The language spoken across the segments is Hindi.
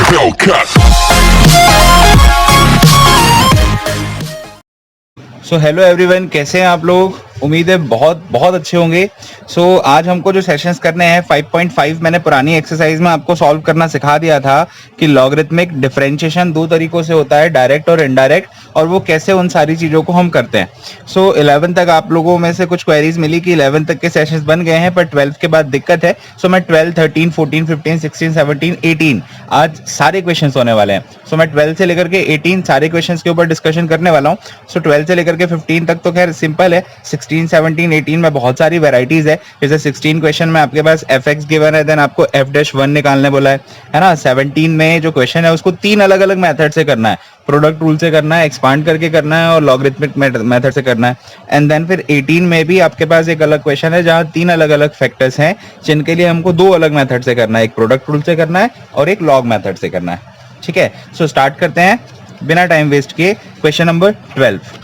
Hellcat. सो हेलो एवरीवन, कैसे हैं आप लोग? उम्मीद है बहुत बहुत अच्छे होंगे। आज हमको जो सेशंस करने हैं 5.5 मैंने पुरानी एक्सरसाइज में आपको सॉल्व करना सिखा दिया था कि लॉगरिथमिक डिफरेंशिएशन दो तरीकों से होता है, डायरेक्ट और इनडायरेक्ट, और वो कैसे उन सारी चीज़ों को हम करते हैं। 11 तक आप लोगों में से कुछ क्वेरीज मिली कि 11 तक के सेशंस बन गए हैं, पर 12 के बाद दिक्कत है। मैं 12, 13, 14, 15, 16, 17, 18 आज सारे क्वेश्चन होने वाले हैं। मैं 12 से लेकर के 18 सारे क्वेश्चन के ऊपर डिस्कशन करने वाला हूँ। 12 से लेकर के 15 तक तो खैर सिंपल है। 16, 17, 18 में बहुत सारी वेराइटीज है। जैसे 16 क्वेश्चन में आपके पास fx गिवन है, देन आपको f'1 निकालने बोला है ना। 17 में जो क्वेश्चन है उसको 3 अलग अलग मेथड से करना है, प्रोडक्ट रूल से करना है, एक्सपांड करके करना है और लॉगरिथमिक मेथड से करना है। एंड देन फिर 18 में भी आपके पास एक अलग क्वेश्चन है जहां 3 अलग अलग फैक्टर्स हैं जिनके लिए हमको 2 अलग मेथड से करना है, एक प्रोडक्ट रूल से करना है और एक लॉग मेथड से करना है। ठीक है, स्टार्ट करते हैं बिना टाइम वेस्ट किए। क्वेश्चन नंबर 12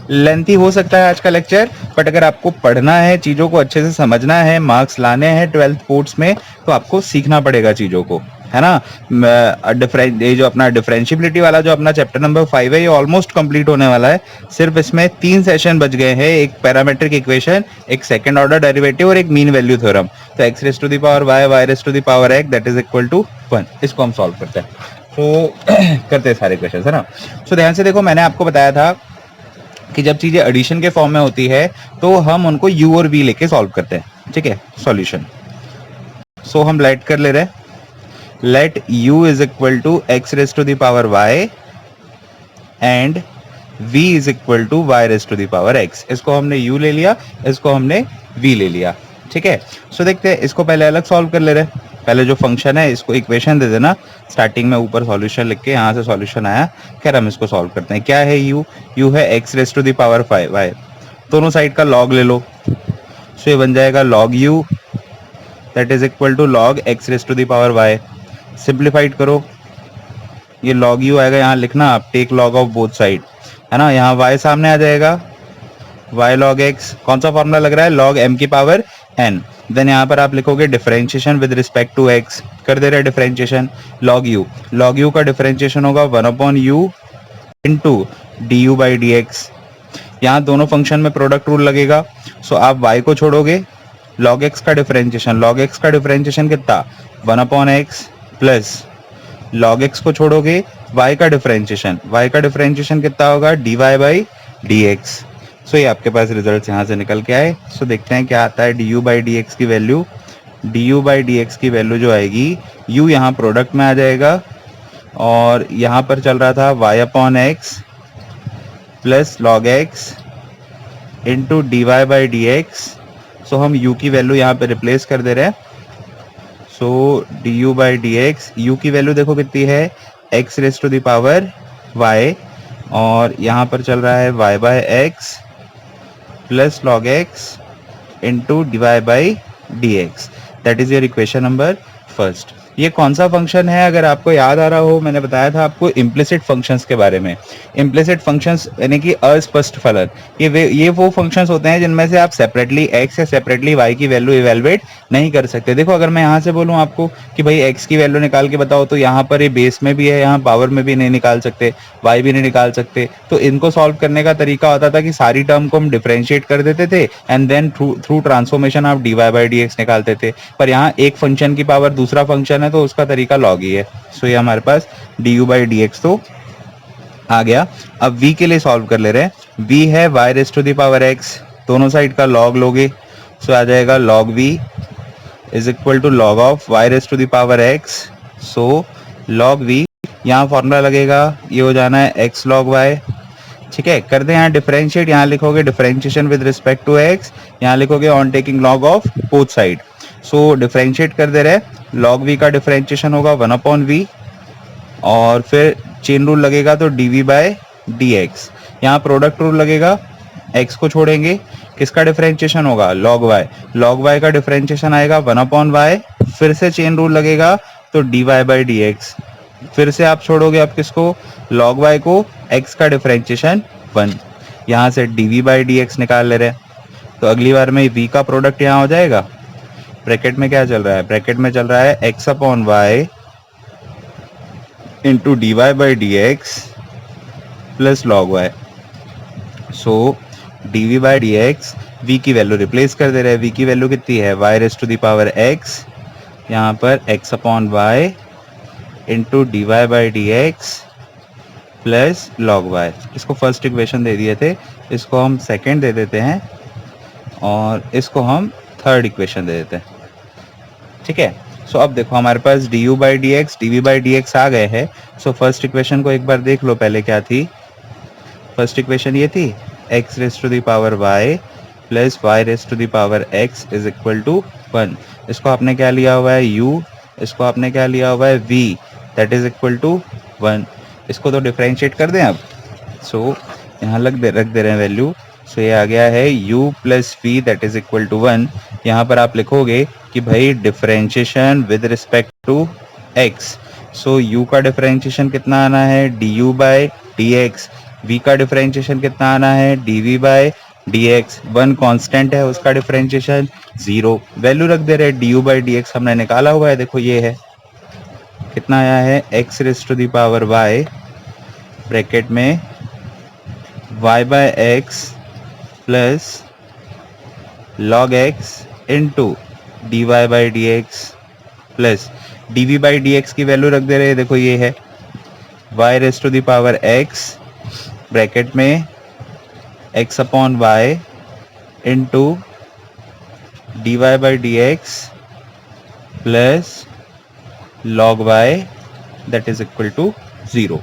लेंथी हो सकता है आज का लेक्चर, बट अगर आपको पढ़ना है, चीज़ों को अच्छे से समझना है, मार्क्स लाने हैं 12th बोर्ड्स में, तो आपको सीखना पड़ेगा चीज़ों को, है ना। ये जो अपना डिफरेंशिएबिलिटी वाला जो अपना चैप्टर नंबर 5 है, ये ऑलमोस्ट कंप्लीट होने वाला है। सिर्फ इसमें 3 सेशन बच गए हैं, एक पैरामेट्रिक इक्वेशन, एक सेकंड ऑर्डर डेरिवेटिव और एक मीन वैल्यू थ्योरम। तो x raise to the power y, y raise to the power x that is equal to 1, इसको हम सॉल्व करते हैं। करते हैं सारे क्वेश्चन, है ना। ध्यान से देखो, मैंने आपको बताया था कि जब चीजें एडिशन के फॉर्म में होती है तो हम उनको u और v लेके सॉल्व करते हैं। ठीक है, सॉल्यूशन। हम लेट कर ले रहे हैं, let u is equal to x raise to the power y and v is equal to y raise to the power x। इसको हमने u ले लिया, इसको हमने v ले लिया। ठीक है, देखते हैं, इसको पहले अलग सॉल्व कर ले रहे हैं। पहले जो फंक्शन है इसको इक्वेशन दे देना, स्टार्टिंग में ऊपर सॉल्यूशन लिख के, यहाँ से सॉल्यूशन आया। खैर हम इसको सॉल्व करते हैं। क्या है u है x raise to the power 5y, दोनों साइड का लॉग ले लो। ये बन जाएगा log u that is equal to log x raise to the power y। Simplified करो, ये log u आएगा, यहाँ लिखना आप take log of both side, है ना। यहाँ y सामने आ जाएगा, y log x, कौन सा फॉर्मूला लग रहा है, log m की पावर n। देन यहाँ पर आप लिखोगे differentiation with respect to x, कर दे रहे डिफरेंशिएशन। log u का डिफरेंशिएशन होगा 1/u into d you by D x. यहाँ दोनों फंक्शन में प्रोडक्ट रूल लगेगा। आप y को छोड़ोगे, log x का डिफरेंशिएशन कितना, 1/x प्लस log x को छोड़ोगे, y का डिफरेंशिएशन कितना होगा, dy बाई डी एक्स। ये आपके पास रिजल्ट यहाँ से निकल के आए। देखते हैं क्या आता है। D you by D x की वैल्यू जो आएगी, u यहाँ प्रोडक्ट में आ जाएगा और यहाँ पर चल रहा था y/x plus log x into d Y by D x. हम u की वैल्यू यहाँ पे रिप्लेस कर दे रहे हैं। D you by D x, u की वैल्यू देखो कितनी है, x raise to the power y, और यहाँ पर चल रहा है y by x plus log x into d Y by D x. That is your equation number first. ये कौन सा फंक्शन है, अगर आपको याद आ रहा हो, मैंने बताया था आपको इम्प्लिसिट फंक्शंस के बारे में। इम्प्लिसिट फंक्शंस यानी कि अस्पष्ट फलन, ये वो फंक्शंस होते हैं जिनमें से आप सेपरेटली x या सेपरेटली y की वैल्यू इवेलुएट नहीं कर सकते। देखो, अगर मैं यहाँ से बोलूँ आपको कि भाई x की वैल्यू निकाल के बताओ, तो यहाँ पर ये बेस में भी है, यहाँ पावर में भी नहीं निकाल सकते, y भी नहीं निकाल सकते। तो इनको सॉल्व करने का तरीका होता था कि सारी टर्म को हम डिफरेंशिएट कर देते थे एंड देन थ्रू ट्रांसफॉर्मेशन आप d Y by D x निकालते थे। पर यहाँ एक फंक्शन की पावर दूसरा फंक्शन है, तो उसका तरीका लॉग ही है। ये हमारे पास D you by D x तो आ गया। अब v के लिए सॉल्व कर ले रहे हैं। v है y raise to the power x, दोनों साइड का लॉग लोगे, आ जाएगा log v is equal to log of y raise to the power x। log v, यहाँ फॉर्मूला लगेगा, ये हो जाना है x log y। ठीक है, कर दे यहाँ डिफरेंशिएट, यहाँ लिखोगे differentiation with respect to x, यहाँ लिखोगे on taking log of both side. Differentiate कर दे रहे, log v का डिफरेंशिएशन होगा 1/v और फिर चेन रूल लगेगा तो dv बाय dx। यहाँ प्रोडक्ट रूल लगेगा, x को छोड़ेंगे, किसका डिफरेंशिएशन होगा, log y का डिफरेंशिएशन आएगा 1/y, फिर से चेन रूल लगेगा तो dy बाय dx। फिर से आप छोड़ोगे आप किसको, log y को, x का डिफरेंशिएशन 1, यहाँ से dv बाई dx निकाल ले रहे हैं। तो अगली बार में v का प्रोडक्ट यहाँ हो जाएगा, ब्रैकेट में क्या चल रहा है, ब्रैकेट में चल रहा है x/y into d Y by D x plus log y. So d we by D x, v की वैल्यू रिप्लेस कर दे रहे हैं। वी की वैल्यू कितनी है, y raise to the power x, यहाँ पर x upon y into d Y by D x plus log y. इसको फर्स्ट इक्वेशन दे दिए थे, इसको हम सेकेंड दे देते हैं और इसको हम थर्ड इक्वेशन दे देते हैं। ठीक है, सो अब देखो हमारे पास D you by D X, D we by D X आ गए हैं। सो फर्स्ट इक्वेशन को एक बार देख लो, पहले क्या थी। फर्स्ट इक्वेशन ये थी x raise to the power y plus y raise to the power x is equal to 1। इसको आपने क्या लिया हुआ है u, इसको आपने क्या लिया हुआ है v, that is equal to 1। इसको तो डिफरेंशिएट कर दें अब। सो यहाँ रख दे रहे हैं वैल्यू। सो ये आ गया है u plus v that is equal to 1। यहाँ पर आप लिखोगे कि भाई differentiation with respect to x। So u का डिफरेंशिएशन कितना आना है, du by D x. v का डिफरेंशिएशन कितना आना है, dv by D x. 1 constant है, उसका डिफरेंशिएशन 0। वैल्यू रख दे रहे हैं du बाई डी एक्स, हमने निकाला हुआ है, देखो ये है कितना आया है, x raise to the power y bracket में y by x plus log x into d Y by D x plus d we by D x की वैल्यू रख दे रहे हैं, देखो ये है y raise to the power x bracket में x upon y into d Y by D x plus log y that is equal to 0।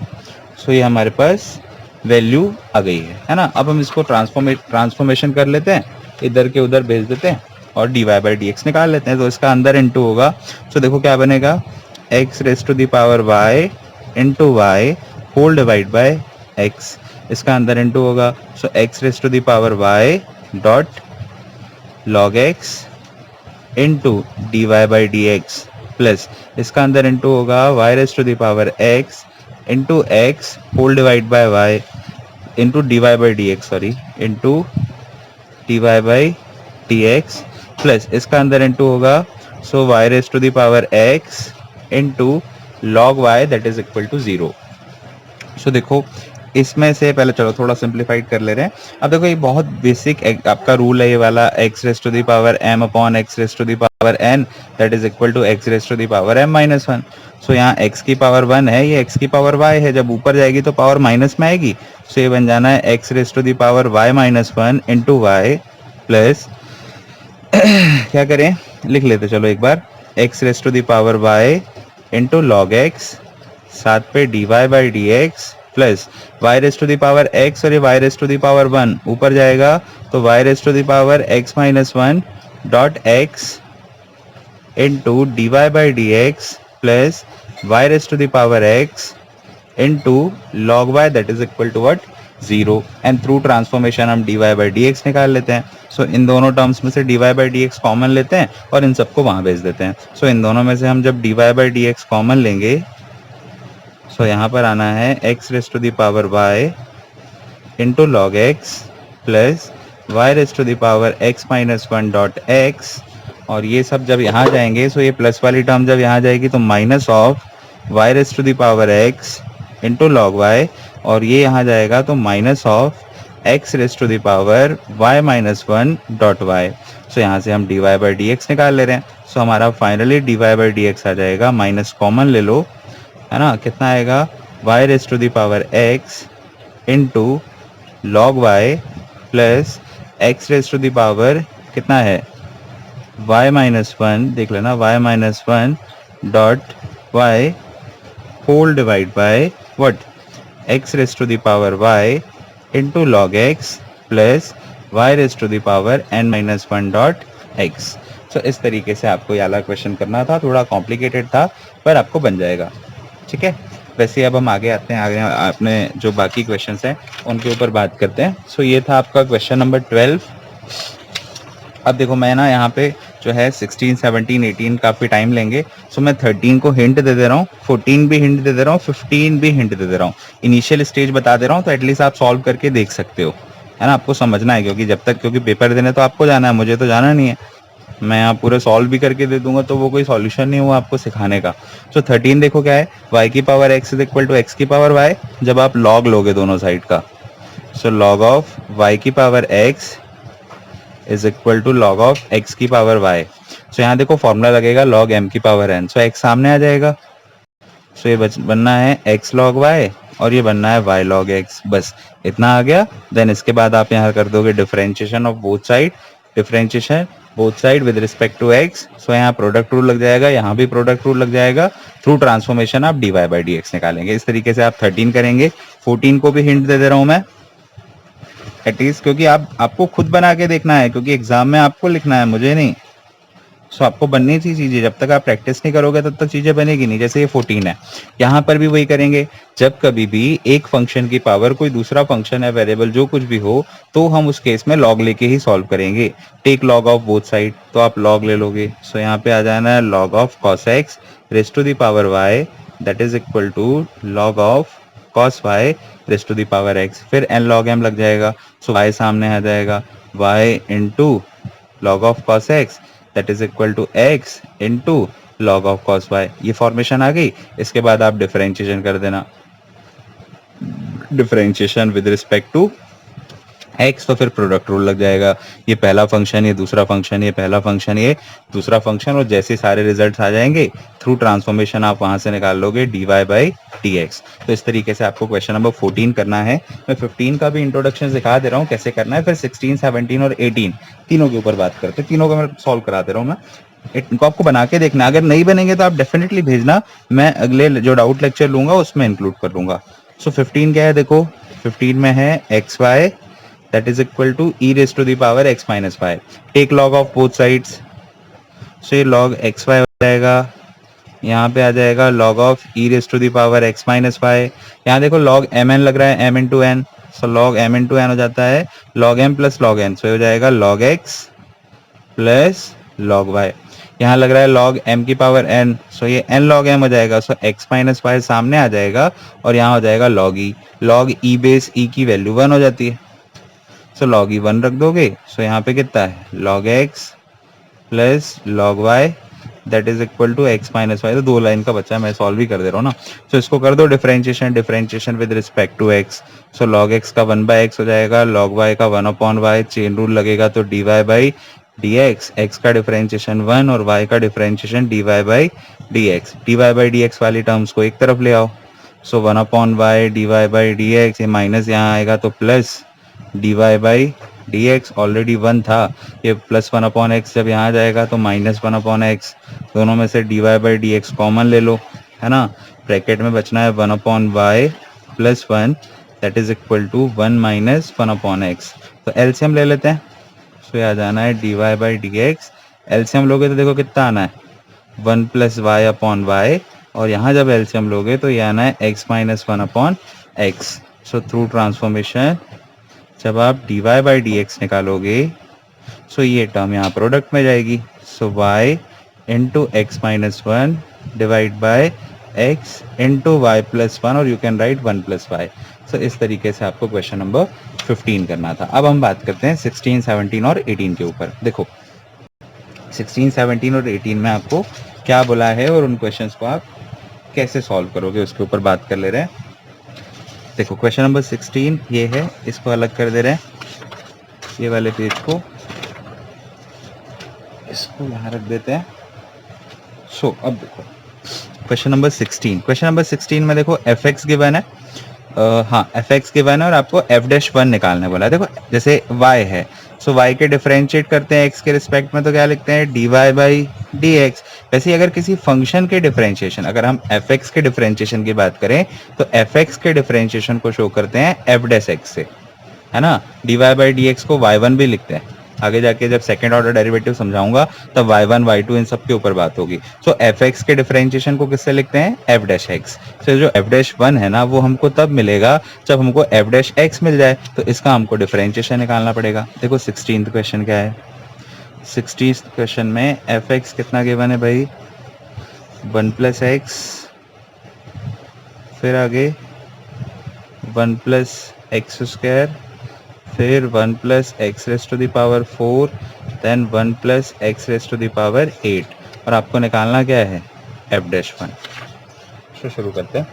So ये हमारे पास वैल्यू आ गई है ना। अब हम इसको ट्रांसफॉर्मेशन कर लेते हैं, इधर के उधर भेज देते हैं और d Y by D x निकाल लेते हैं। तो इसका अंदर इंटू होगा, सो देखो क्या बनेगा, x raise to the power y into y whole divide by x। इसका अंदर इंटू होगा, so x raise to the power y dot log x into d Y by D x plus इसका अंदर इंटू होगा y raise to the power x into x whole divide by y into d Y by D x, sorry into d Y by D x plus इसका अंदर इंटू होगा, सो y raise to the power x into log y that is equal to 0। So देखो इसमें से पहले चलो थोड़ा सिंप्लीफाइड कर ले रहे हैं। अब देखो ये बहुत बेसिक आपका रूल है ये वाला, x raise to the power m upon x raise to the power n that is equal to x raise to the power m minus 1। So यहाँ x की पावर 1 है, ये x की पावर y है, जब ऊपर जाएगी तो पावर माइनस में आएगी। सो ये बन जाना है x raise to the power y minus 1 into Y plus क्या करें, लिख लेते चलो एक बार, x raise to the power y into log x साथ पे d Y by D x plus y raise to the power x और ये y raise to the power 1 ऊपर जाएगा तो y raise to the power x minus 1 dot x into d Y by D x plus y raise to the power x into log y that is equal to what, 0। And through transformation हम D Y by D x निकाल लेते हैं। सो इन दोनों टर्म्स में से D Y by D x common लेते हैं और इन सबको वहाँ भेज देते हैं। सो इन दोनों में से हम जब d Y by D x common लेंगे, सो यहाँ पर आना है x raise to the power y into log x plus y raise to the power x minus 1 dot x, और ये सब जब यहाँ जाएंगे, सो ये प्लस वाली टर्म जब यहाँ जाएगी तो minus of y raise to the power x into log y, और ये यहाँ जाएगा तो minus of x raise to the power y minus 1 dot y। So यहाँ से हम D Y by D x निकाल ले रहे हैं। सो हमारा finally D Y by D X आ जाएगा, माइनस कॉमन ले लो है ना, कितना आएगा, y raise to the power x into log y plus x raise to the power कितना है, y माइनस 1, देख लेना y minus 1 dot y whole divide by what, x raise to the power y into log x plus y raise to the power n minus 1 dot x। So इस तरीके से आपको ये वाला क्वेश्चन करना था, थोड़ा कॉम्प्लिकेटेड था पर आपको बन जाएगा। ठीक है, वैसे अब हम आगे आते हैं, आगे अपने जो बाकी क्वेश्चंस हैं उनके ऊपर बात करते हैं। सो ये था आपका क्वेश्चन नंबर 12। अब देखो मैं ना यहाँ पे जो है 16, 17, 18 काफ़ी टाइम लेंगे। सो मैं 13 को हिंट दे दे रहा हूँ, 14 भी हिंट दे दे रहा हूँ, 15 भी हिंट दे दे रहा हूँ, इनिशियल स्टेज बता दे रहा हूँ, तो एटलीस्ट आप सॉल्व करके देख सकते हो, है ना। आपको समझना है क्योंकि जब तक, क्योंकि पेपर देने तो आपको जाना है, मुझे तो जाना नहीं है। मैं यहाँ पूरे सॉल्व भी करके दे दूंगा तो वो कोई सॉल्यूशन नहीं हुआ आपको सिखाने का। सो 13 देखो क्या है, y की power x is equal to x की पावर y, जब आप log लोगे दोनों साइड का। सो log ऑफ y की power x is equal to log of x की पावर y। सो यहाँ देखो फॉर्मूला लगेगा log m की पावर n। सो x सामने आ जाएगा। सो ये बनना है x log y और ये बनना है y log x, बस इतना आ गया। देन इसके बाद आप यहाँ कर दोगे differentiation of both side, differentiation both side with respect to x। So यहाँ प्रोडक्ट रूल लग जाएगा, यहाँ भी प्रोडक्ट रूल लग जाएगा। थ्रू ट्रांसफॉर्मेशन आप dy बाई dx निकालेंगे। इस तरीके से आप 13 करेंगे। 14 को भी हिंट दे दे रहा हूँ मैं एटलीस्ट, क्योंकि आपको खुद बना के देखना है, क्योंकि एग्जाम में आपको लिखना है, मुझे नहीं। सो आपको बननी थी चीजें, जब तक आप प्रैक्टिस नहीं करोगे तब तक चीजें बनेगी नहीं। जैसे ये 14 है, यहाँ पर भी वही करेंगे। जब कभी भी एक फंक्शन की पावर कोई दूसरा फंक्शन है, वेरिएबल जो कुछ भी हो, तो हम उस केस में लॉग लेके ही सॉल्व करेंगे। Take log of both side, तो आप लॉग ले लोगे। सो यहाँ पे आ जाना है log of cos x raise to the power y, that is equal to log of cos y raise to the power x. फिर एन लॉग एम लग जाएगा। सो वाई सामने आ जाएगा, y into log of cos x that is equal to x into log of cos y. ये फॉर्मेशन आ गई। इसके बाद आप डिफरेंशिएशन कर देना, differentiation with respect to x, तो फिर प्रोडक्ट रूल लग जाएगा। ये पहला फंक्शन, ये दूसरा फंक्शन, ये पहला फंक्शन, ये दूसरा फंक्शन, और जैसे सारे रिजल्ट्स आ जाएंगे थ्रू ट्रांसफॉर्मेशन आप वहां से निकाल लोगे dy बाई dx। तो इस तरीके से आपको क्वेश्चन नंबर 14 करना है। मैं 15 का भी इंट्रोडक्शन दिखा दे रहा हूँ कैसे करना है, फिर 16, 17 और 18 तीनों के ऊपर बात करते हैं। तीनों को मैं सॉल्व करा दे रहा हूँ मैं, इनको आपको बना के देखना। अगर नहीं बनेंगे तो आप डेफिनेटली भेजना, मैं अगले जो डाउट लेक्चर लूंगा उसमें इंक्लूड कर लूंगा। सो 15 क्या है देखो, 15 में है x y that is equal to e raised to the power x minus y. Take log of both sides. So ये log x y हो जाएगा, यहाँ पे आ जाएगा log of e raised to the power x minus y। यहाँ देखो log mn लग रहा है, m into n, so log m into n हो जाता है log m plus log n, so हो जाएगा log x plus log y। यहाँ लग रहा है log m की पावर n, so ये n log m हो जाएगा, so x minus y सामने आ जाएगा और यहाँ हो जाएगा log e बेस e की वैल्यू 1 हो जाती है। सो log e 1 रख दोगे। सो यहाँ पे कितना है log x plus log y that is equal to x minus y. तो 2 लाइन का बच्चा, मैं सॉल्व ही कर दे रहा हूँ ना। सो इसको कर दो differentiation, differentiation with respect to x। So log x का 1 बाई एक्स हो जाएगा, log y का 1 अपॉन वाई, चेन रूल लगेगा तो dy बाई dx। x का डिफरेंशिएशन 1 और y का differentiation dy by dx। dy by dx वाली टर्म्स को एक तरफ ले आओ। So 1 upon y dy by dx, ये माइनस यहाँ आएगा तो plus dy by dx, already 1 था, ये प्लस 1 अपॉन एक्स जब यहाँ जाएगा तो माइनस 1 अपॉन एक्स। दोनों में से dy बाई dx कॉमन ले लो, है ना। ब्रैकेट में बचना है 1 upon y plus 1 that is equal to 1 minus 1 upon x. तो एलसीएम ले लेते हैं। सो ये आ जाना है dy बाई dx। एलसीएम लोगे तो देखो कितना आना है 1 प्लस वाई अपॉन वाई, और यहाँ जब एलसीएम लोगे तो ये आना है x minus 1 upon x. So through transformation जब आप dy बाई dx निकालोगे, सो ये टर्म यहाँ प्रोडक्ट में जाएगी। So y into X minus 1 divide by x into Y plus 1, और you can write 1 plus Y. So इस तरीके से आपको क्वेश्चन नंबर 15 करना था। अब हम बात करते हैं 16, 17 और 18 के ऊपर। देखो 16, 17 और 18 में आपको क्या बोला है और उन क्वेश्चंस को आप कैसे सॉल्व करोगे उसके ऊपर बात कर ले रहे हैं। देखो क्वेश्चन नंबर 16 ये है, इसको अलग कर दे रहे हैं, ये वाले पेज को इसको यहाँ रख देते हैं। सो अब देखो क्वेश्चन नंबर 16, क्वेश्चन नंबर 16 में देखो एफ एक्स गिवन है, हाँ एफ एक्स गिवन है और आपको एफ डैश 1 निकालने बोला है। देखो जैसे y है, सो y के डिफरेंशिएट करते हैं x के रिस्पेक्ट में, तो क्या लिखते हैं dy बाई dx। वैसे ही अगर किसी फंक्शन के डिफरेंशिएशन, अगर हम fx के डिफरेंशिएशन की बात करें तो fx के डिफरेंशिएशन को शो करते हैं f डैश x से, है ना। dy बाई dx को y1 भी लिखते हैं। आगे जाके जब सेकंड ऑर्डर डेरिवेटिव समझाऊंगा तब y1 y2 इन सब के ऊपर बात होगी। सो fx के डिफरेंशिएशन को किससे लिखते हैं f डैश x। सो जो f डैश 1 है ना वो हमको तब मिलेगा जब हमको f डैश x मिल जाए, तो इसका हमको डिफरेंशिएशन निकालना पड़ेगा। देखो 16th क्वेश्चन क्या है, 16th क्वेश्चन में fx कितना गिवन है भाई 1 प्लस एक्स, फिर आगे 1 प्लस एक्स स्क्वायर, फिर 1 plus x raise to the power 4 then 1 plus x raise to the power 8, और आपको निकालना क्या है एफ डैश 1। तो शुरू करते हैं।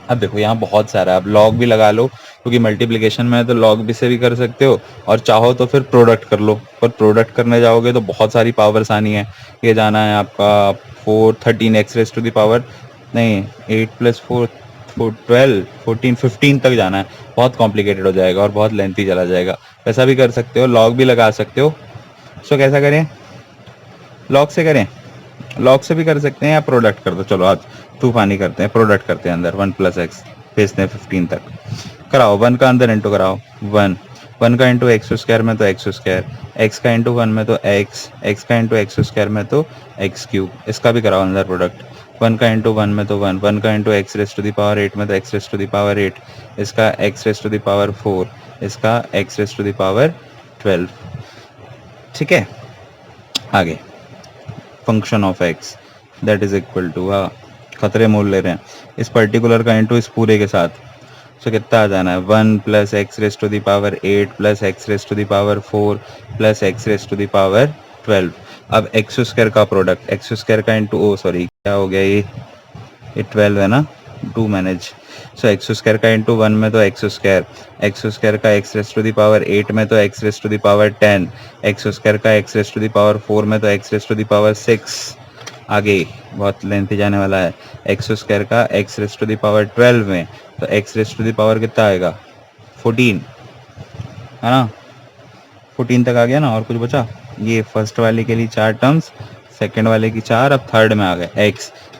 अब देखो यहाँ बहुत सारा है, अब लॉग भी लगा लो क्योंकि मल्टीप्लिकेशन में है तो लॉग भी से भी कर सकते हो, और चाहो तो फिर प्रोडक्ट कर लो, पर प्रोडक्ट करने जाओगे तो बहुत सारी पावर्स आनी है। ये जाना है आपका 4 13 x raise to the power नहीं 8 प्लस 4 12 14 15 तक जाना है, बहुत कॉम्प्लिकेटेड हो जाएगा और बहुत लेंथी चला जाएगा। ऐसा भी कर सकते हो, लॉग भी लगा सकते हो। सो कैसा करें, लॉग से करें, लॉग से भी कर सकते हैं या प्रोडक्ट कर दो। चलो आज तूफानी करते हैं, प्रोडक्ट करते हैं, अंदर 1 प्लस एक्स भेजते हैं 15 तक, कराओ 1 का अंदर इंटू कराओ 1 का इंटू एक्स स्क्वायर में तो एक्स स्क्वायर, एक्स का इंटू 1 में तो एक्स का इंटू एक्स स्क्वायर में तो एक्स क्यूब, इसका भी कराओ अंदर प्रोडक्ट। 1 का इंटू 1 में तो 1 का into x raise to the power 8 में तो x raise to the power 8, इसका x raise to the power 4, इसका x raise to the power 12। ठीक है, आगे function of x that is equal to, खतरे मोल ले रहे हैं, इस पर्टिकुलर का इंटू इस पूरे के साथ, तो कितना आ जाना है 1 plus x raise to the power 8 plus x raise to the power 4 plus x raise to the power 12। अब एक्स स्क्वायर का प्रोडक्ट, एक्स स्क्वायर का इंटू, ओ सॉरी क्या हो गया ये 12 है ना, 2 मैनेज। सो एक्स स्क्वायर का इंटू 1 में तो एक्स स्क्वायर का x raise to the power 8 में तो x raise to the power 10, x square का x raise to the power 4 में तो x raise to the power 6। आगे बहुत लेंथी जाने वाला है, एक्स स्क्वायर का x raise to the power 12 में तो x raise to the power कितना आएगा 14, है ना, 14 तक आ गया ना, और कुछ बचा। ये फर्स्ट वाले के लिए 4 टर्म्स, सेकंड वाले की 4, अब थर्ड में आ गए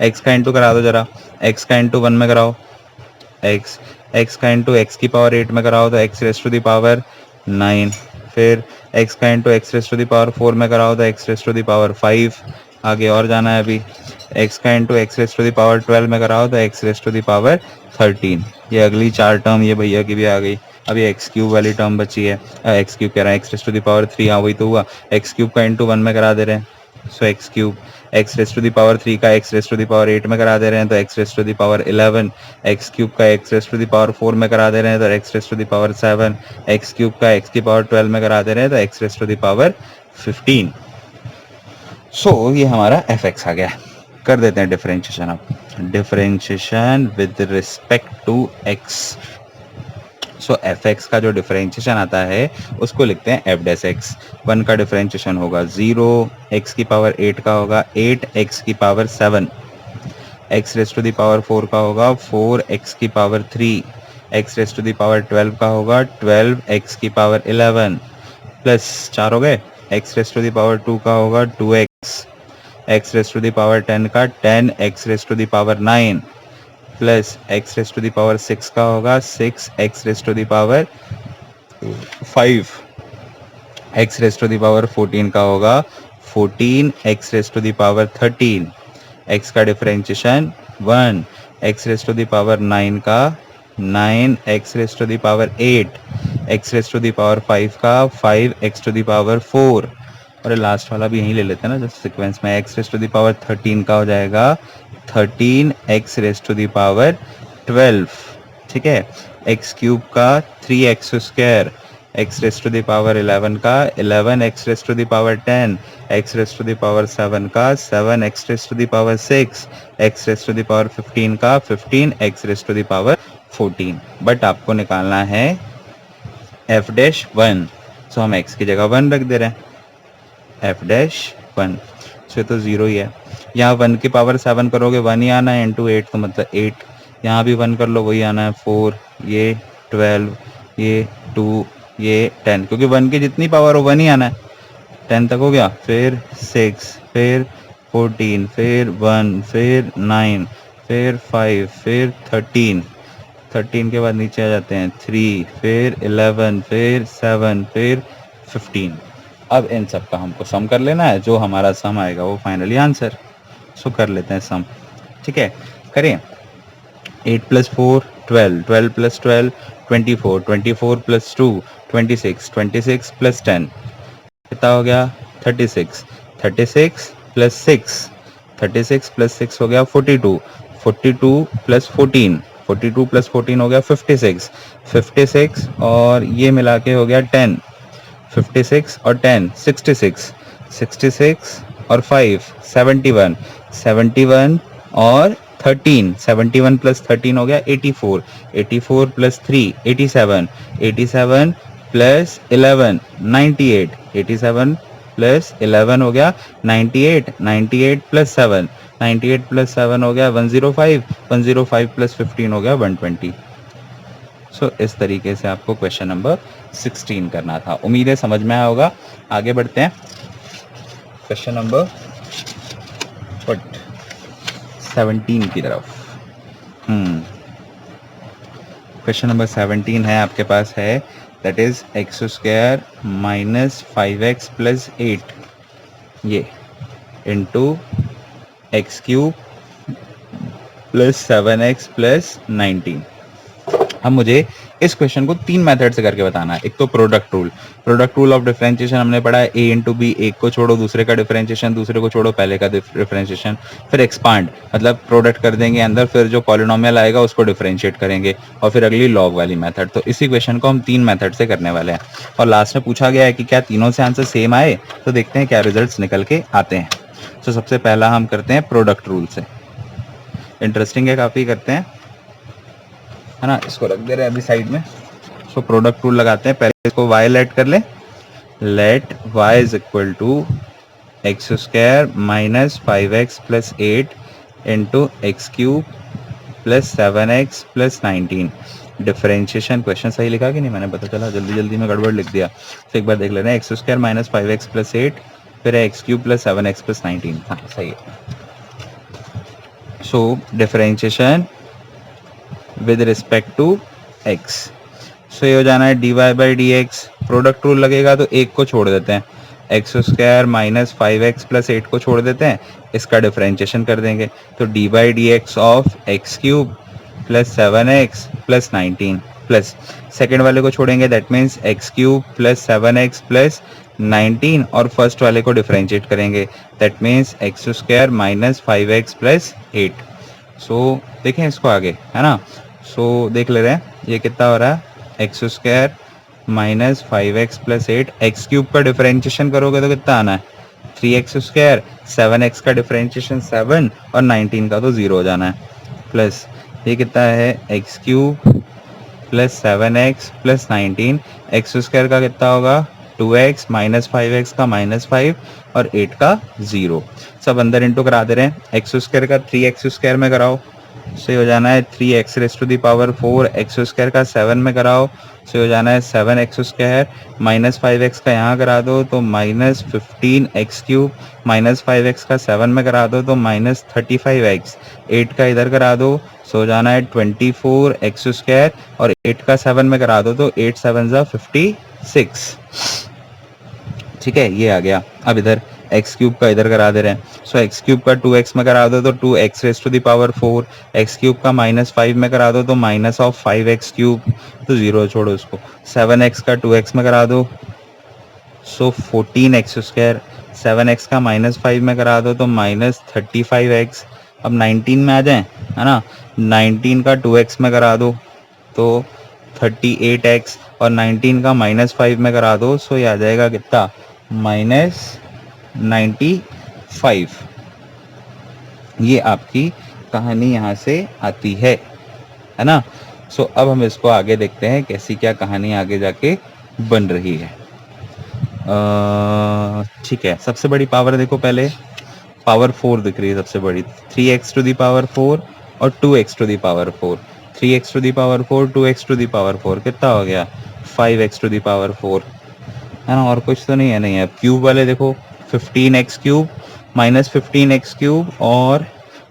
एक्स का इंटू करा दो जरा, एक्स का इंटू 1 में कराओ एक्स का इंटू एक्स की पावर 8 में कराओ तो x raise to the power 9, फिर एक्स का into x raise to the power 4 में कराओ तो x raise to the power 5। आगे और जाना है अभी, एक्स का into x raise to the power 12 में कराओ तो x raise to the power 13। ये अगली 4 टर्म ये भैया की भी आ गई। अभी एक्स क्यूब वाली टर्म बची है, एक्स क्यूब कह रहा है x raise to the power 3, हाँ वही तो हुआ, एक्स क्यूब का इंटू 1 में करा दे रहे हैं, so X cube, X raise to the power 3 का x raise to the power 8 में करा दे रहे हैं तो x raise to the power 11, X cube का x raise to the power 4 में करा दे रहे हैं तो x raise to the power 7, X cube का एक्स की पावर 12 में करा दे रहे हैं तो x raise to the power 15। सो ये हमारा एफ एक्स आ गया। कर देते हैं डिफरेंशिएशन, अब differentiation with respect to x. So f x का जो डिफरेंशिएशन आता है उसको लिखते हैं एफ डैश एक्स। 1 का डिफरेंशिएशन होगा 0, एक्स की पावर 8 का होगा 8 एक्स की power 7, x raise to the power 4 का होगा 4 एक्स की power 3, x raise to the power 12 का होगा 12 एक्स की पावर 11, प्लस 4 हो गए, X raise to the power 2 का होगा 2x, X raise to the power 10 का 10 x raise to the power 9, plus x raise to the power 6 का होगा 6 x raise to the power 5, X raise to the power 14 का होगा 14 X raise to the power 13, X का differentiation 1, X raise to the power 9 का 9 x raise to the power 8, x raise to the power 5 का 5 एक्स टू द पावर 4, और लास्ट वाला भी यहीं ले लेते हैं ना जस्ट सीक्वेंस में, x raise to the power 13 का हो जाएगा 13 x raise to the power 12। ठीक है, एक्स क्यूब का 3 x square, x raise to the power 11 का 11 x raise to the power 10, x raise to the power 7 का 7 x raise to the power 6, x raise to the power 15 का 15 x raise to the power 14। But आपको निकालना है एफ डैश 1, सो हम एक्स की जगह 1 रख दे रहे हैं, एफ डैश 1, सो तो 0 ही है। यहाँ 1 की पावर 7 करोगे 1 ही आना है, इंटू 8 तो मतलब 8, यहाँ भी 1 कर लो वही आना है 4, ये 12, ये 2, ये 10, क्योंकि 1 की जितनी पावर हो 1 ही आना है, 10 तक हो गया, फिर 6, फिर 14, फिर 1, फिर 9, फिर 5, फिर 13 के बाद नीचे आ जाते हैं 3, फिर 11, फिर 7, फिर 15। अब इन सब का हमको सम कर लेना है, जो हमारा सम आएगा वो फाइनली आंसर। सो कर लेते हैं सम। ठीक है, करें 8 + 4 12, 12 + 12 24, 24 + 2 26, 26 + 10 कितना हो गया 36, 36 + 6, 36 + 6 हो गया 42, 42 + 14, 42 + 14 हो गया 56, 56 और ये मिला के हो गया 10, 56 और 10 66, 66 और 5 71, 71 और 13, 71 प्लस 13 हो गया 84, 84 प्लस 3 87, 87 प्लस 11 98, 87 प्लस 11 हो गया 98, 98 प्लस 7, 98 प्लस 7 हो गया 105, 105 प्लस 15 हो गया 120। सो इस तरीके से आपको क्वेश्चन नंबर 16 करना था। उम्मीद है समझ में आया होगा। आगे बढ़ते हैं क्वेश्चन नंबर 17 की तरफ। क्वेश्चन नंबर 17 है आपके पास है, that is x square minus 5x plus 8 ये into x cube plus 7x plus 19। अब मुझे इस क्वेश्चन को 3 मेथड से करके बताना है। एक तो प्रोडक्ट रूल ऑफ डिफरेंशिएशन हमने पढ़ा है, ए इंटू बी, एक को छोड़ो दूसरे का डिफरेंशिएशन, दूसरे को छोड़ो पहले का डिफरेंशिएशन, फिर एक्सपांड मतलब प्रोडक्ट कर देंगे अंदर, फिर जो पॉलिनोमियल आएगा उसको डिफरेंशिएट करेंगे, और फिर अगली लॉग वाली मेथड। तो इसी क्वेश्चन को हम 3 मेथड से करने वाले हैं, और लास्ट में पूछा गया है कि क्या तीनों से आंसर सेम आए, तो देखते हैं क्या रिजल्ट निकल के आते हैं। तो सबसे पहला हम करते हैं प्रोडक्ट रूल से, इंटरेस्टिंग है काफी, करते हैं है ना। इसको रख दे रहे हैं अभी साइड में। सो प्रोडक्ट रूल लगाते हैं। पहले इसको y लेट कर ले, let y is equal to x square minus 5x plus 8 into x cube plus 7x plus 19। Differentiation question सही लिखा कि नहीं मैंने, पता चला जल्दी में गड़बड़ लिख दिया, तो एक बार देख लेना। X square minus 5x plus 8 फिर x cube plus 7x plus 19, हाँ सही है। So differentiation with respect to x, so ये हो जाना है dy by D X. Product rule लगेगा तो एक को छोड़ देते हैं, x square minus 5x plus 8 को छोड़ देते हैं, इसका डिफरेंशिएशन कर देंगे, तो D by D x of x cube plus 7x plus 19 plus second वाले को छोड़ेंगे, that means x cube plus 7x plus 19, और फर्स्ट वाले को डिफरेंशिएट करेंगे, that means x square minus 5x plus 8। सो देखें इसको आगे है ना। सो देख ले रहे हैं ये कितना हो रहा है, x square minus 5x plus 8, x cube का डिफरेंशिएशन करोगे तो कितना आना है 3x स्क्वायर, 7x का डिफरेंशिएशन 7 और 19 का तो 0 हो जाना है, प्लस ये कितना है x cube plus 7x plus 19, x square का कितना होगा 2x माइनस 5x का माइनस 5 और 8 का 0। सब अंदर इंटू करा दे रहे हैं, एक्स स्क्वायर का 3x स्क्वायर में कराओ, सो हो जाना है 3x raise to the power 4, x square का 7 में कराओ, सो हो जाना है 7x स्क्वायर, माइनस 5x का यहाँ करा दो तो minus 15x cube, minus 5x का 7 में करा दो तो माइनस 35x, 8 का इधर करा दो, सो हो जाना है 24x स्क्वायर, और 8 का 7 में करा दो तो 8 7 जा 56। ठीक है, ये आ गया। अब इधर एक्स क्यूब का इधर करा दे रहे हैं, सो एक्स क्यूब का 2x में करा दो तो 2x raise to the power 4, x cube का माइनस 5 में करा दो तो माइनस ऑफ 5x क्यूब, तो 0 छोड़ो इसको, 7x का 2x में करा दो सो 14x स्क्वायर, 7x का माइनस 5 में करा दो तो माइनस 35x। अब 19 में आ जाएं है ना, 19 का 2x में करा दो तो 38x, और 19 का माइनस 5 में करा दो, सो ये आ जाएगा कितना माइनस 95। ये आपकी कहानी यहाँ से आती है ना। सो अब हम इसको आगे देखते हैं कैसी क्या कहानी आगे जाके बन रही है। ठीक है, सबसे बड़ी पावर देखो, पहले पावर 4 दिख रही है सबसे बड़ी, 3x टू दी पावर 4 और 2x to the power 4, 3x to the power 4, 2x to the power 4, कितना हो गया 5x टू दी पावर 4 है ना। और कुछ तो नहीं है, नहीं है। क्यूब वाले देखो 15x cube minus 15x cube, और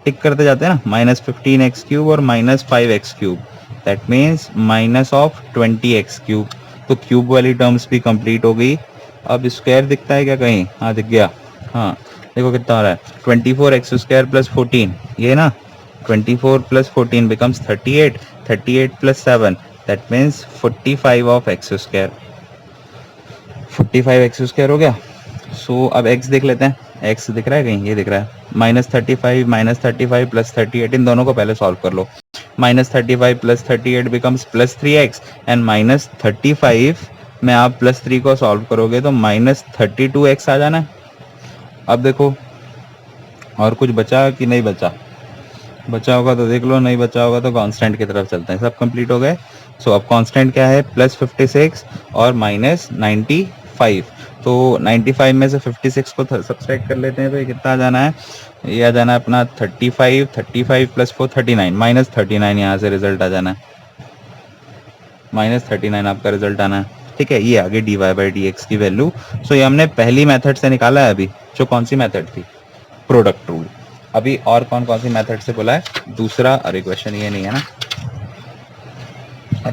टिक करते जाते हैं ना, माइनस 15x क्यूब और minus 5x cube, that means minus of 20x cube. तो क्यूब वाली टर्म्स भी कंप्लीट हो गई। अब स्क्वायर दिखता है क्या कहीं, हाँ दिख गया, हाँ देखो कितना हो रहा है 24x स्क्वायर प्लस 14, ये ना 24 plus 14 becomes 38, 38 plus 7 that means 45 of x square, 45 x square हो गया। सो अब x देख लेते हैं, x दिख रहा है कहीं, ये दिख रहा है माइनस 35 प्लस 38, इन दोनों को पहले सॉल्व कर लो। Minus 35 plus 38 becomes plus 3x, and minus 35 में आप +3 को सॉल्व करोगे तो -32x आ जाना है। अब देखो और कुछ बचा कि नहीं बचा, बचा होगा तो देख लो, नहीं बचा होगा तो कांस्टेंट की तरफ चलते हैं। सब कंप्लीट हो गए। सो अब कांस्टेंट क्या है, +56 और -95। तो 95 में से 56 को सब्सट्रैक्ट कर लेते हैं तो ये कितना आ जाना है, ये आ जाना है अपना 35, 35 + 4 39, -39 यहाँ से रिजल्ट आ जाना है, -39 आपका रिजल्ट आना है। ठीक है, ये आगे dy/dx की वैल्यू। सो ये हमने पहली मेथड से निकाला है अभी, जो कौन सी मेथड थी, प्रोडक्ट रूल। अभी और कौन कौन सी मेथड से बोला है, दूसरा, अरे क्वेश्चन ये नहीं है ना,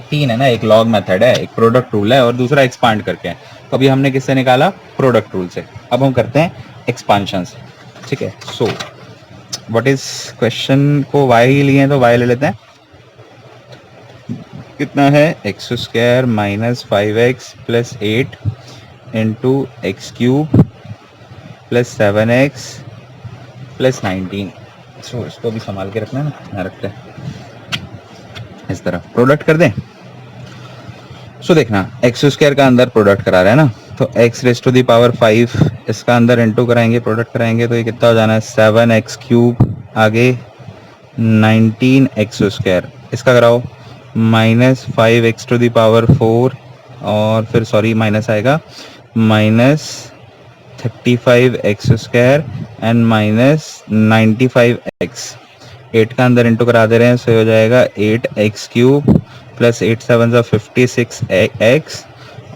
3 है ना, एक लॉग मेथड है, एक प्रोडक्ट रूल है और दूसरा एक्सपांड करके है। तो अभी हमने किससे निकाला, प्रोडक्ट रूल से। अब हम करते हैं एक्सपांशन से। ठीक है, सो व्हाट इज क्वेश्चन को y ही लिए तो y ले लेते हैं। कितना है, x² - 5x + 8 × x³ + 7x + 19। सो इसको भी संभाल के रखना है ना, यहाँ रखते हैं इस तरह। प्रोडक्ट कर दें। सो देखना, x² का अंदर प्रोडक्ट करा रहे हैं ना, तो x⁵5 इसका अंदर इंटू कराएंगे, प्रोडक्ट कराएंगे तो ये कितना हो जाना है, 7x³ आगे 19x², इसका कराओ -5x⁴ और फिर सॉरी माइनस आएगा -35x² एंड -95x। 8 का अंदर इंटू करा दे रहे हैं, सो हो जाएगा 8x³ + 8 7 56x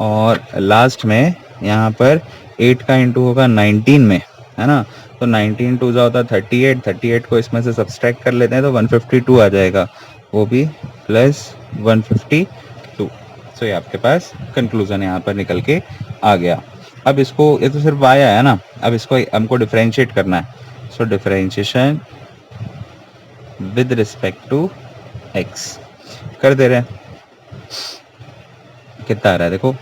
और लास्ट में यहाँ पर 8 का इंटू होगा 19 में, है ना, तो 19 2 होता है 38, 38 को इसमें से सब्सट्रैक्ट कर लेते हैं तो 152 आ जाएगा, वो भी +152। सो ये आपके पास कंक्लूजन यहाँ पर निकल के आ गया। अब इसको, ये तो सिर्फ y आया ना, अब इसको हमको डिफरेंशिएट करना है। So differentiation with respect to x कर दे रहे हैं। कितना आ रहा है देखो,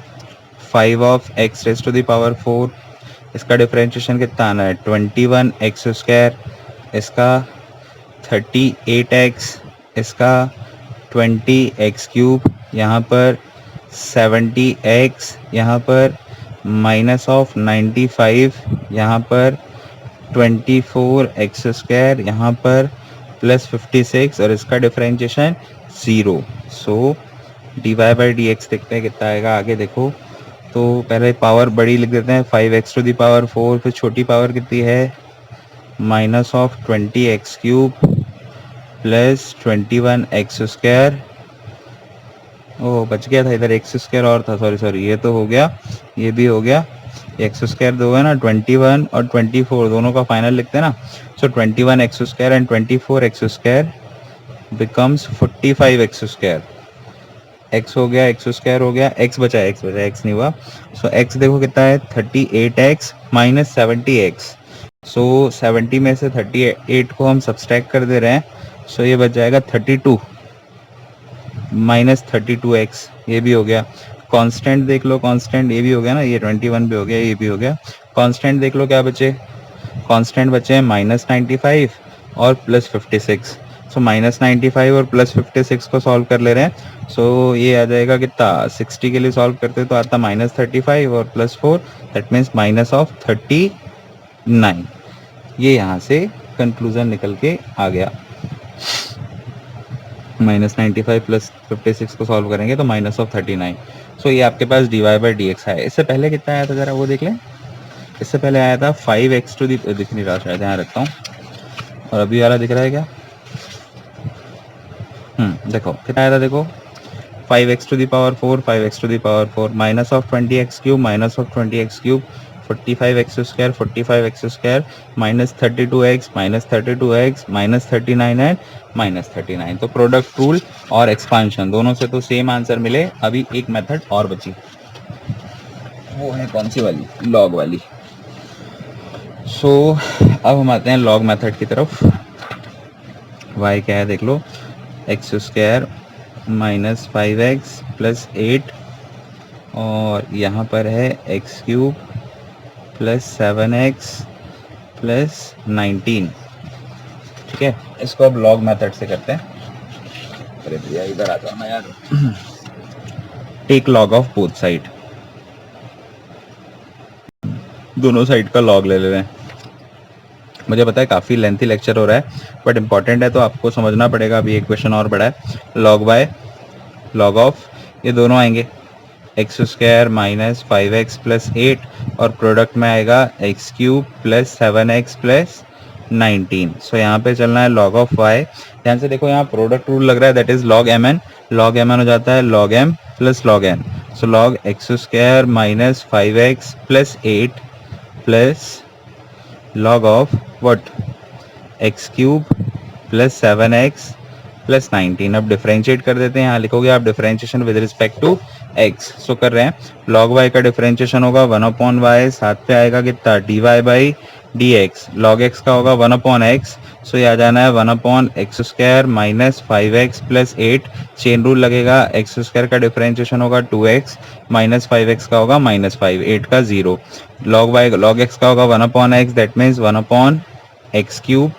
5x⁴, इसका डिफरेंशिएशन कितना आना है, 21x², इसका 38x, इसका 20x³, यहाँ पर 70x, यहाँ पर -95, यहाँ पर 24x², यहाँ पर +56 और इसका डिफरेंशिएशन 0। सो dy/dx देखते हैं कितना आएगा। आगे देखो तो पहले पावर बड़ी लिख देते हैं, 5x⁴, फिर छोटी पावर कितनी है, -20x³ + 21x²। ओ बच गया था इधर, x² और था, सॉरी ये तो हो गया, ये भी हो गया। x² दो है ना, 21 और 24 दोनों का फाइनल लिखते हैं ना। सो 21x² and 24x² becomes 45x²। x हो गया, x² हो गया, x बचा है, x नहीं हुआ। सो x देखो कितना है, 38x - 70x। सो 70 में से 38 को हम सब्सट्रैक्ट कर दे रहे हैं, सो ये बच जाएगा 32 - 32x, ये भी हो गया। कांस्टेंट देख लो, कांस्टेंट ये भी हो गया ना, ये 21 भी हो गया, ये भी हो गया। कांस्टेंट देख लो क्या बचे, कांस्टेंट बचे हैं -95 और +56। सो -95 और +56 को सॉल्व कर ले रहे हैं। सो ये आ जाएगा कितना, 60 के लिए सॉल्व करते तो आता -35 और +4, दैट मीन्स -39। ये यहाँ से कंक्लूजन निकल के आ गया। -95 + 56 को सॉल्व करेंगे तो -39। सो ये आपके पास dy/dx है। इससे पहले कितना आया था जरा वो देख लें। इससे पहले आया था 5x दिख नहीं रहा शायद, यहाँ रखता हूँ, और अभी वाला दिख रहा है क्या, देखो कितना आया था, देखो 5x⁴, 5x⁴, -20x³ -20x³, 45x², 45x² -32x, -32x, -39 and -39। तो प्रोडक्ट रूल और एक्सपांशन दोनों से तो सेम आंसर मिले। अभी एक मेथड और बची, वो है कौन सी वाली, लॉग वाली। सो अब हम आते हैं लॉग मेथड की तरफ। y क्या है देख लो, x² - 5x + 8 और यहाँ पर है x³ + 7x + 19। ठीक है, इसको अब लॉग मेथड से करते हैं। अरे भैया इधर आ जाओ ना यार। Take log of both side. दोनों साइड का लॉग ले रहे हैं। मुझे पता है काफ़ी लेंथी लेक्चर हो रहा है, बट इंपॉर्टेंट है तो आपको समझना पड़ेगा। अभी एक क्वेश्चन और बड़ा है, लॉग बाय लॉग ऑफ, ये दोनों आएंगे x square minus 5x plus 8 और प्रोडक्ट में आएगा x cube plus 7x plus 19। सो यहाँ पे चलना है लॉग ऑफ y। ध्यान से देखो, यहाँ प्रोडक्ट रूल लग रहा है, that is log m n. Log m n हो जाता है log m plus log n. So log x square minus 5x plus 8 plus log of what x cube plus 7x plus 19। अब डिफरेंशिएट कर देते हैं, यहाँ लिखोगे आप differentiation with respect to x। So कर रहे हैं, log y का डिफरेंशिएशन होगा 1/y, साथ पे आएगा कितना dy by dx। log x का होगा 1/x, सो ये आ जाना है 1/x square minus 5x plus 8। Chain rule लगेगा, x स्क्वायर का डिफरेंशिएशन होगा 2x, माइनस 5x का होगा माइनस 5, 8 का 0। log x का होगा 1/x, that means 1/x cube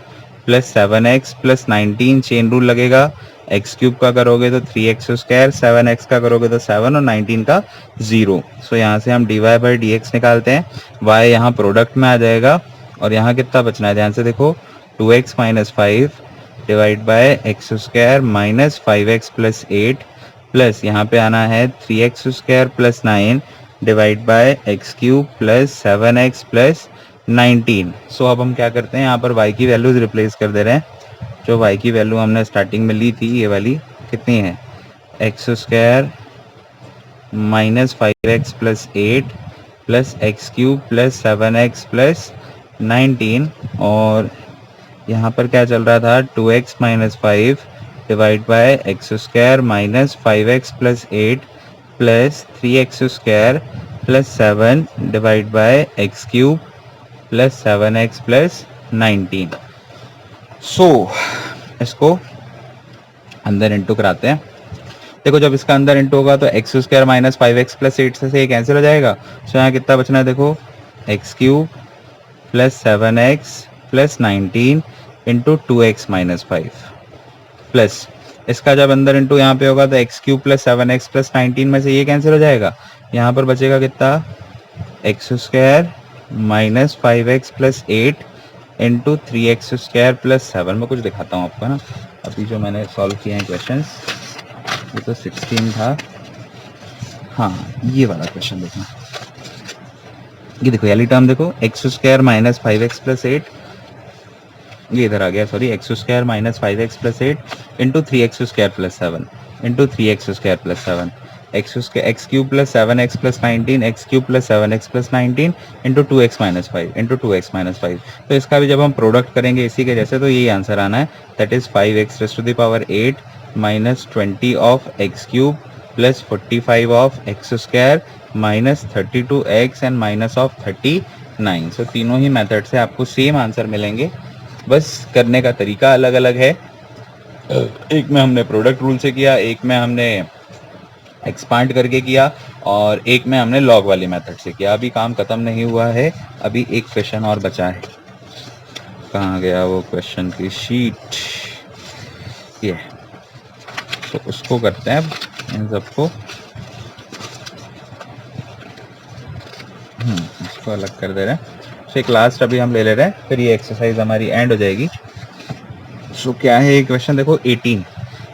plus 7x plus 19। Chain rule लगेगा, x क्यूब का करोगे तो 3x स्क्वायर, 7x का करोगे तो 7 और 19 का 0। सो यहाँ से हम dy बाई dx निकालते हैं, y यहाँ प्रोडक्ट में आ जाएगा और यहाँ कितना बचना है, ध्यान से देखो 2x minus 5 divide by x square minus 5x plus 8 plus यहाँ पे आना है 3x square plus 9 divide by x cube plus 7x plus 19। सो अब हम क्या करते हैं, यहाँ पर y की वैल्यूज रिप्लेस कर दे रहे हैं। जो y की वैल्यू हमने स्टार्टिंग में ली थी, ये वाली कितनी है, x square minus 5x plus 8 plus x cube plus 7x plus 19, और यहाँ पर क्या चल रहा था 2x minus 5 divide by x square minus 5x plus 8 plus 3x square plus 7 divide by x cube plus 7x plus 19। सो इसको अंदर इंटू कराते हैं। देखो जब इसका अंदर इंटू होगा तो x square minus 5x plus 8 से ये कैंसिल हो जाएगा। सो यहाँ कितना बचना है, देखो x cube plus 7x plus 19 into 2x minus 5 plus इसका जब अंदर इंटू यहाँ पे होगा तो x cube plus 7x plus 19 में से ये कैंसिल हो जाएगा। यहाँ पर बचेगा कितना, x square minus 5x plus 8 into 3x square plus 7। मैं कुछ दिखाता हूँ आपको ना, अभी जो मैंने सॉल्व किए हैं क्वेश्चन, ये तो 16 था। हाँ ये वाला क्वेश्चन देखना, ये देखो वाली टर्म देखो, x square minus 5x plus 8, ये इधर आ गया, sorry x square minus 5x plus 8 into 3x square plus 7 into 3x square plus 7 X cube plus 7x plus 19 x cube plus 7x plus 19 into 2x minus 5 into 2x minus 5। तो इसका भी जब हम प्रोडक्ट करेंगे इसी के जैसे, तो यही आंसर आना है, that is 5x raise to the power 8 minus 20 of x cube plus 45 of x square minus 32x and minus of 39। So तीनों ही मेथड से आपको सेम आंसर मिलेंगे, बस करने का तरीका अलग अलग है। एक में हमने प्रोडक्ट रूल से किया, एक में हमने एक्सपांड करके किया, और एक में हमने लॉग वाली मेथड से किया। अभी काम खत्म नहीं हुआ है, अभी एक क्वेश्चन और बचा है। कहाँ गया वो क्वेश्चन की शीट, ये तो उसको करते हैं इन सबको, इसको अलग कर दे रहे हैं। सो एक लास्ट अभी हम ले ले रहे हैं, फिर ये एक्सरसाइज हमारी एंड हो जाएगी। सो क्या है ये क्वेश्चन, देखो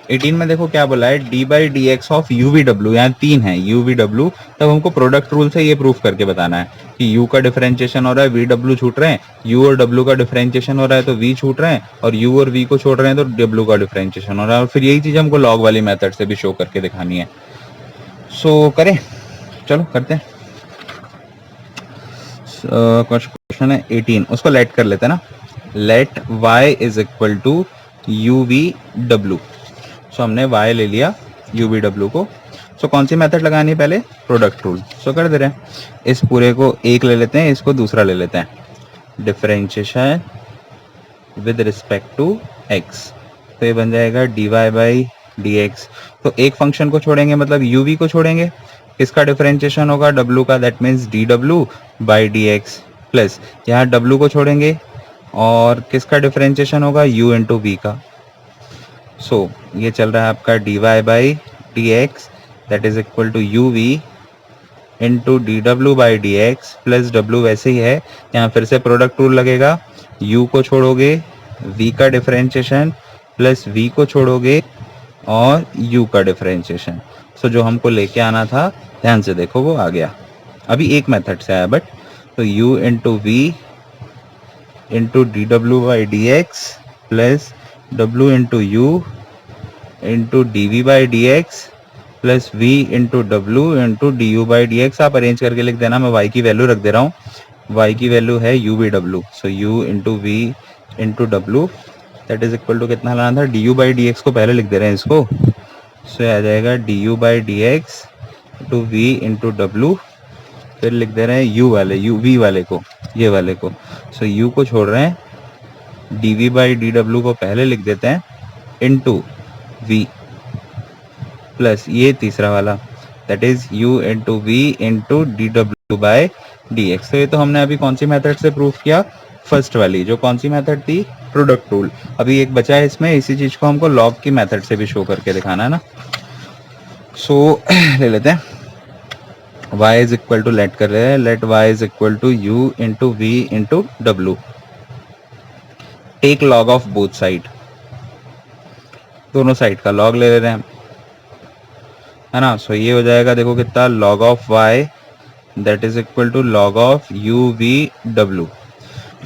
18 में देखो क्या बोला है, D by D x of you v W, यहाँ 3 है यू वी डब्ल्यू। तब हमको प्रोडक्ट रूल से ये प्रूफ करके बताना है कि यू का डिफरेंशिएशन हो रहा है, वी डब्ल्यू छूट रहे हैं, यू और डब्ल्यू का डिफरेंशिएशन हो रहा है तो वी छूट रहे हैं, और यू और वी को छोड़ रहे हैं तो डब्ल्यू का डिफरेंशिएशन हो रहा है। और फिर यही चीज हमको लॉग वाली मेथड से भी शो करके दिखानी है। सो करें, चलो करते हैं। क्वेश्चन है 18, उसको लेट कर लेते हैं ना, let y is equal to you v डब्ल्यू। सो हमने y ले लिया यू वी डब्ल्यू को। सो कौन सी मेथड लगानी है, पहले प्रोडक्ट रूल। सो कर दे रहे हैं, इस पूरे को एक ले लेते हैं, इसको दूसरा ले लेते हैं, differentiation with respect to x। तो ये बन जाएगा dy बाई डी एक्स। तो एक फंक्शन को छोड़ेंगे, मतलब यू वी को छोड़ेंगे, किसका डिफरेंशिएशन होगा, डब्ल्यू का, that means D W by D x, plus यहाँ डब्ल्यू को छोड़ेंगे और किसका डिफरेंशिएशन होगा, u इंटू वी का। सो ये चल रहा है आपका dy by D x, that is equal to you V into D W by D x plus W वैसे ही है, यहाँ फिर से प्रोडक्ट रूल लगेगा, u को छोड़ोगे v का डिफरेंशिएशन प्लस v को छोड़ोगे और u का डिफरेंशिएशन। सो जो हमको लेके आना था ध्यान से देखो वो आ गया, अभी एक मेथड से आया बट, तो u into v into D W by D x plus W into you into d we by D x plus v into डब्ल्यू into d you by D x. आप अरेंज करके लिख देना, मैं y की वैल्यू रख दे रहा हूँ, y की वैल्यू है u बी डब्ल्यू, so u into v into डब्ल्यू दैट इज इक्वल टू कितना लाना था, d you by D x को पहले लिख दे रहे हैं इसको, सो आ जाएगा d you by D x into v into डब्ल्यू, फिर लिख दे रहे हैं u वाले v वाले को, ये वाले को, सो u को छोड़ रहे हैं, डी वी बाई डी डब्ल्यू को पहले लिख देते हैं इंटू v प्लस ये तीसरा वाला that is u into v into D W by D x. तो ये तो हमने अभी कौन सी मेथड से प्रूफ किया, फर्स्ट वाली, जो कौन सी मेथड थी, प्रोडक्ट रूल। अभी एक बचा है इसमें, इसी चीज को हमको लॉग की मेथड से भी शो करके दिखाना है ना। सो ले लेते हैं y is equal to, let कर रहे हैं, let y is equal to u into v into डब्ल्यू, take log of both side, दोनों साइड का लॉग ले रहे हैं है ना। सो ये हो जाएगा देखो कितना, log of y that is equal to log of u v w।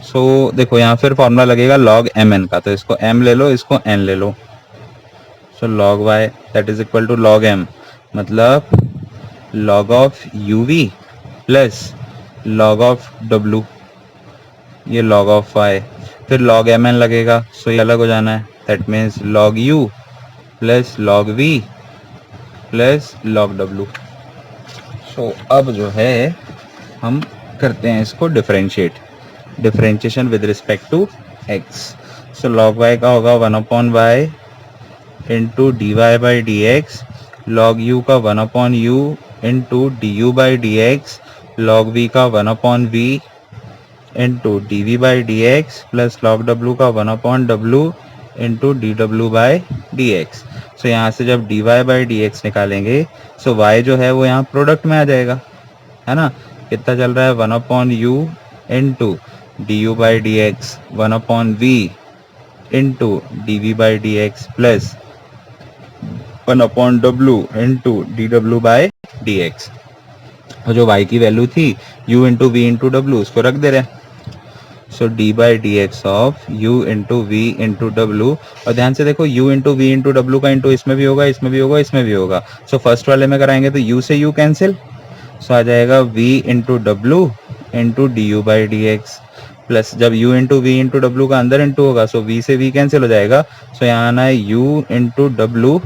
सो देखो यहाँ फिर फॉर्मूला लगेगा log mn का, तो इसको m ले लो, इसको n ले लो, so log y that is equal to log m, मतलब log of u v plus log of w, ये log ऑफ y, फिर log mn लगेगा, सो ये अलग हो जाना है, that means log u plus log v plus log w। सो अब जो है हम करते हैं इसको differentiate, differentiation with respect to x। So log y का होगा 1/y into d Y by D x, log u का 1/u into d you by D x, log v का 1/v into d we by D x plus log w का 1/w into D W by D x. So यहाँ से जब d Y by D x निकालेंगे, सो y जो है वो यहाँ प्रोडक्ट में आ जाएगा, है ना। कितना चल रहा है, 1/u into d you by D x, 1/v into d we by D x plus 1/w into D W by D x. और जो y की वैल्यू थी u इंटू वी इंटू डब्ल्यू, उसको रख दे रहे हैं, so d by D x of u into v into डब्ल्यू। और ध्यान से देखो u इंटू वी इंटू डब्ल्यू का इंटू इसमें भी होगा, इसमें भी होगा, इसमें भी होगा। सो फर्स्ट वाले में कराएंगे तो u से u कैंसिल, सो आ जाएगा v इंटू डब्ल्यू into d you by D x, plus जब u इंटू वी इंटू डब्ल्यू का अंदर इंटू होगा, सो v से v कैंसिल हो जाएगा, सो यहाँ आना है u इंटू डब्ल्यू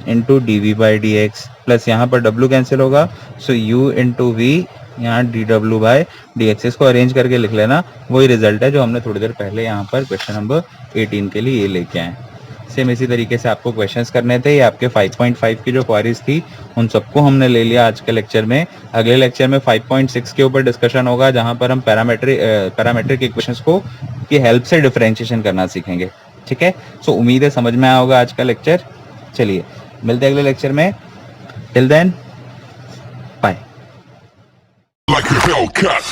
into d we by D x, plus यहाँ पर w कैंसिल होगा, सो u इंटू वी यहाँ d W by D x. इसको अरेंज करके लिख लेना, वही रिजल्ट है जो हमने थोड़ी देर पहले यहाँ पर क्वेश्चन नंबर 18 के लिए ये लेके आए। सेम इसी तरीके से आपको क्वेश्चंस करने थे, ये आपके 5.5 की जो क्वारीज थी उन सबको हमने ले लिया आज के लेक्चर में। अगले लेक्चर में 5.6 के ऊपर डिस्कशन होगा, जहाँ पर हम पैरामेट्रिक इक्वेशंस को की हेल्प से डिफरेंशिएशन करना सीखेंगे, ठीक है। सो उम्मीद है समझ में आया होगा आज का लेक्चर। चलिए मिलते हैं अगले लेक्चर में, till then bye. Like a Hellcat.